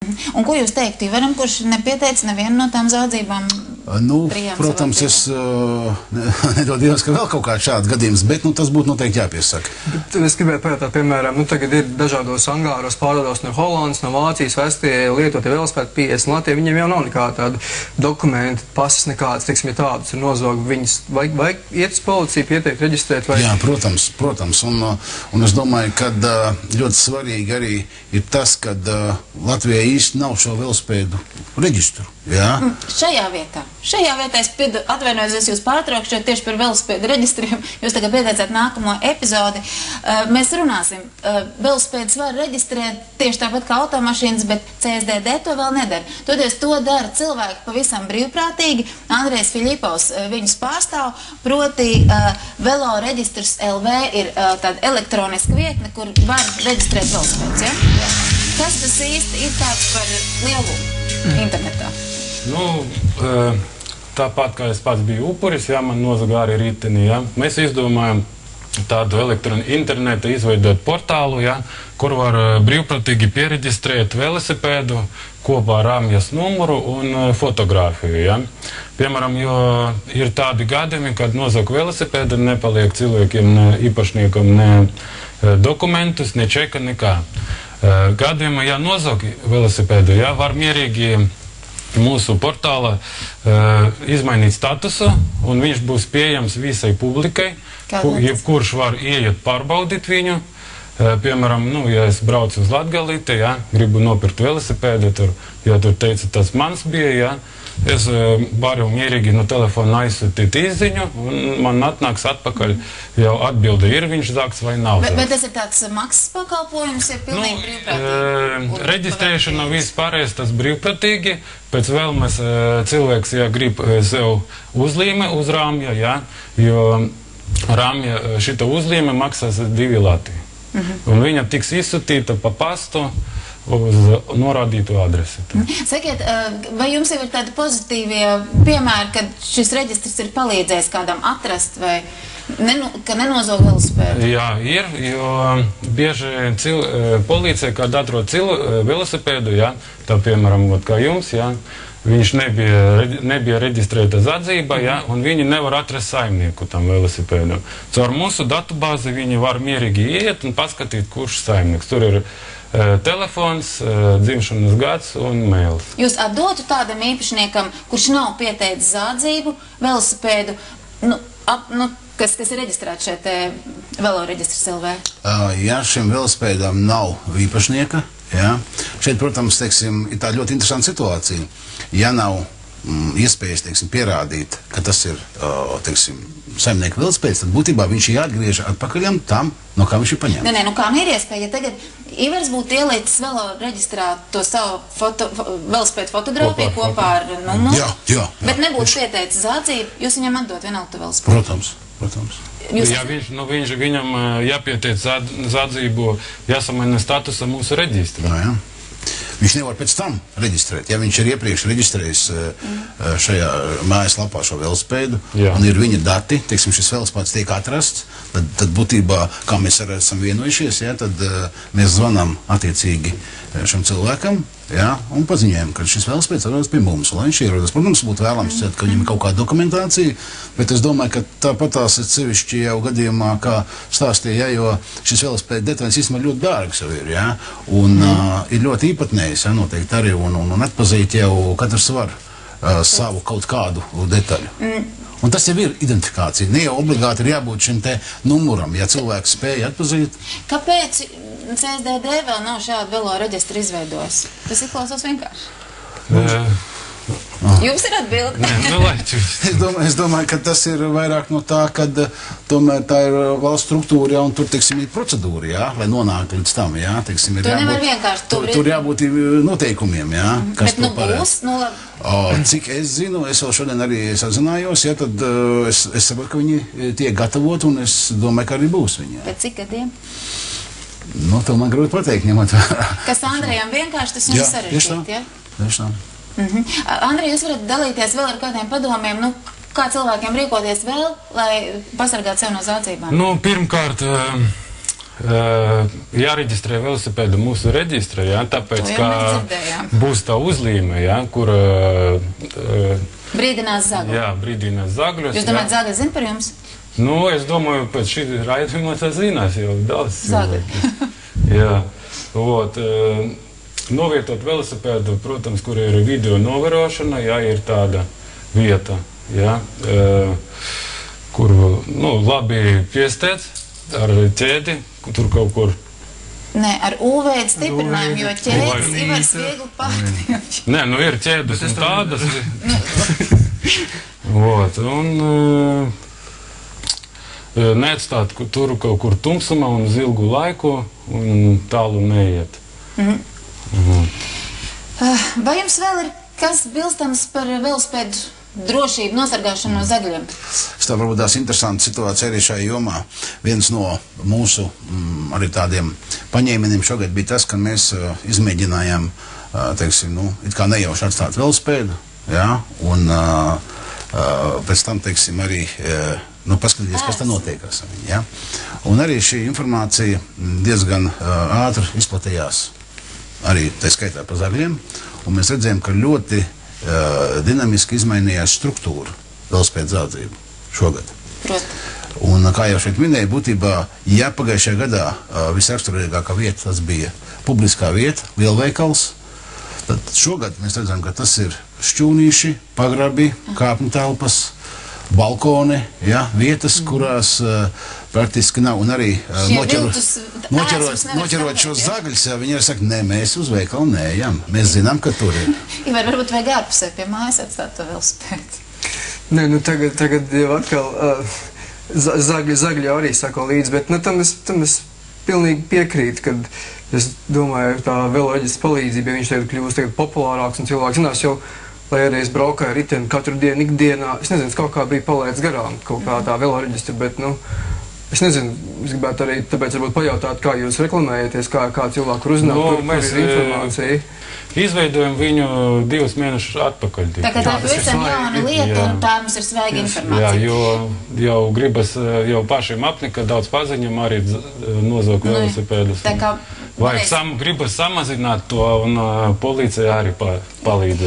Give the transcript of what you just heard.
Un ko jūs teiktu Ivaram, kurš nepieteica nevienu no tām zādzībām? Protams, es nedod Dievs, ka vēl kaut kāds šāds gadījums, bet tas būtu noteikti jāpiesaka. Bet es gribēju pajautāt, piemēram, tagad ir dažādos angāros pārdodos no Holandas, no Vācijas, Vestie, lietotie velosipēdi 50 Latvijā, viņiem jau nav nekā tāda dokumenta, pasas nekādas, teiksim, ja tādus ir nozog, viņas vajag iet uz policiju, pieteikt, reģistrēt vai... Jā, protams, un es domāju, ka ļoti svarīgi arī ir tas, ka Latvijā īsti nav šo velosipēdu reģistru. Šajā vietā es atvainojos, es jūs pārtraukšu tieši par velosipēdu reģistriem. Jūs tagad pieteicāt nākamo epizodi. Mēs runāsim. Velosipēdus var reģistrēt tieši tāpat kā automašīnas, bet CSDD to vēl nedara. Toties to dara cilvēki pavisam brīvprātīgi. Andrejs Filipovs viņus pārstāv, proti Velo reģistrs LV ir tāda elektroniska vietne, kur var reģistrēt velosipēdus. Ja? Kas tas īsti ir tāds par lielumu internetā? Tāpat kā es pats biju upuris, man nozaga arī riteni, mēs izdomājam tādu interneta izveidot portālu, kur var brīvprātīgi piereģistrēt velosipēdu kopā ar rāmjas numuru un fotogrāfiju. Piemēram, jo ir tādi gadījumi, kad nozag velosipēdu, nepaliek cilvēkiem, ne īpašniekam, ne dokumentus, ne čeka, nekā. Gadījumā, ja nozag velosipēdu, var mierīgi mūsu portālā izmainīt statusu, un viņš būs pieejams visai publikai, jebkurš var ieiet pārbaudīt viņu. Piemēram, ja es braucu uz Latgalīti, gribu nopirkt velosipēdu, jo tur teica, tas mans bija, es varu mierīgi no telefona aizsūtīt izziņu, un man atnāks atpakaļ jau atbilde, ir viņš zāks vai nav zāks. Bet tas ir tāds maksas pakalpojums, ir pilnīgi brīvprātīgi? Reģistrēšana vispārējais tas brīvprātīgi, pēc vēlmes cilvēks, grib sev uzlīme uz rāmja, jo rāmja šita uzlīme maksās 2 lati. Un viņa tiks izsūtīta pa pastu uz norādītu adresi. Sakiet, vai jums jau ir tādi pozitīvie piemēri, kad šis reģistrs ir palīdzējis kādam atrast vai ka nenozog velosipēdu? Jā, ir, jo bieži policija, kad atrod velosipēdu, tā piemēram, kā jums, viņš nebija reģistrēta zadzība, un viņi nevar atrast saimnieku tam velosipēdu. Caur mūsu datubāzi viņi var mierīgi iet un paskatīt, kurš saimnieks. Tur ir telefons, dzimšanas gads un mails. Jūs atdotu tādam īpašniekam, kurš nav pieteicis zādzību, velosipēdu, kas ir reģistrēts šeit Velo reģistrs LV? Ja šim velosipēdam nav īpašnieka, šeit, protams, ir tā ļoti interesanta situācija. Ja nav iespējas, pierādīt, ka tas ir, saimnieka velosipēds, tad būtībā viņš ir jāatgriež atpakaļam tam, no kā viņš ir paņemts. Nē, kā ir iespēja, ja tagad Ivars būtu ielicis Velo reģistrā to savu velosipēdu fotogrāfiju kopā ar numuru, bet nebūtu pieteicis zādzību, jūs viņam atdot vienalga to velosipēdu? Protams. Ja viņam jāpieteic zādzību, jāsamaina statusa mūsu reģistrā. Viņš nevar pēc tam reģistrēt. Ja viņš ir iepriekš reģistrējis šajā mājaslapā šo velosipēdu, un ir viņa dati, šis velosipēds tiek atrasts, tad būtībā, kā mēs arī esam vienojušies, tad mēs zvanām attiecīgi šim cilvēkam, un paziņojam, ka šis velosipēds atrodas pie mums, un lai viņš ierodas. Protams, būtu vēlams, ka viņam ir kaut kāda dokumentācija, bet es domāju, ka tāpat tās ir sevišķi jau gadījumā, kā stāstīja, jo šis velosipēda detaļas īstenībā ļoti dārgs jau ir, un ir ļoti īpatnējis, noteikti arī, un atpazīt jau katrs var savu kaut kādu detaļu. Un tas jau ir identifikācija. Ne jau obligāti ir jābūt šim te numuram, ja cilvēks spēja atpazīt. Kāpēc CSDD vēl nav šādu velo reģistru izveidojis? Tas izklausās vienkārši. Jums ir atbildi? Es domāju, ka tas ir vairāk no tā, ka tomēr tā ir valsts struktūra, un tur, ir procedūra, lai nonāktu līdz tam, To nevar vienkārši. Tur jābūt noteikumiem, kas to būs? Cik es zinu, es vēl šodien arī sazinājos, tad es saprotu, ka viņi tiek gatavoti, un es domāju, ka arī būs viņi. Pēc cik gadiem? To man grūti pateikt, ņemot vērā. Kas Andrejam vienkārši, tas jums sarežģīt, Tieši tā. Andrej, jūs varat dalīties vēl ar kādiem padomiem, kā cilvēkiem rīkoties vēl, lai pasargātu sev no zādzībām? Pirmkārt, jāreģistrē velosipēdu mūsu reģistrē, ja, tāpēc, To jau ka mēs dzirdējām. būs tā uzlīme, ja, kur Brīdinās zagļu. jā, brīdinās zagļus. Jūs domājat, zagļi zina par jums? Nu, es domāju, pēc šī raidījuma tā zinās jau daudz. Zagļi. Jā, vot, novietot velosipēdu, protams, kur ir video novērošana, jā, ir tāda vieta, jā, kur, nu, labi piestiec ar ķēdi, tur kaut kur. Nē, ar UV stiprinājumu, jo ķēdes Ivars viegli pārkļauj. Nē, nu ir ķēdes un tādas. Vot, un neatstāt tur kaut kur tumsumā un uz ilgu laiku un tālu neiet. Vai jums vēl ir kas bilstams par velospēdu drošību, nosargāšanu no zagļiem? Tā varbūt tās interesanta situācija arī šajā jomā. Viens no mūsu arī tādiem paņēmieniem šogad bija tas, ka mēs izmēģinājām, teiksim, nu, it kā nejauši atstāt velospēdu, jā, un pēc tam, teiksim, arī nu, paskatīties, kas tā notiekās. Ja? Un arī šī informācija diezgan ātri izplatījās arī tā skaitā par zagļiem, un mēs redzējām, ka ļoti dinamiski izmainījās struktūra velospēdu zādzību šogad. Un, kā jau šeit minēja, būtībā, ja pagājušajā gadā visraksturīgākā vieta tas bija publiskā vieta, lielveikals, tad šogad mēs redzam, ka tas ir šķūnīši, pagrabi, kāpņu telpas, balkoni, ja, vietas, kurās praktiski nav, un arī noķerot šos zagļus, ja, viņi arī saka, nē, mēs uz veikalu neejam, mēs zinām, ka tur ir. Ivar, varbūt vajag ārpusē pie mājas atstāt to velospēdu. Nē, nu tagad jau atkal zagļi arī sako līdzi, bet nu, tam es pilnīgi piekrītu, kad es domāju, tā veloģists palīdzība, ja viņš tagad kļūst populārāks un cilvēks zinās jau, lai arī es braukāju riteni katru dienu, ikdienā, es nezinu, kaut kā bija palaids garām kaut kā tā veloreģistra, bet, nu, es nezinu, es gribētu arī tāpēc varbūt pajautāt, kā jūs reklamējaties, kā cilvēku var uzzināt, kur ir informācija. Izveidojam viņu 2 mēnešus atpakaļ. Tā kā tā visam jauna lieta, un tā mums ir svaiga informācija. Jā, jo jau gribas jau pašiem apnikt, ka daudz paziņam arī nozog velosipēdus. Gribas samazināt to, un policija arī palīdz.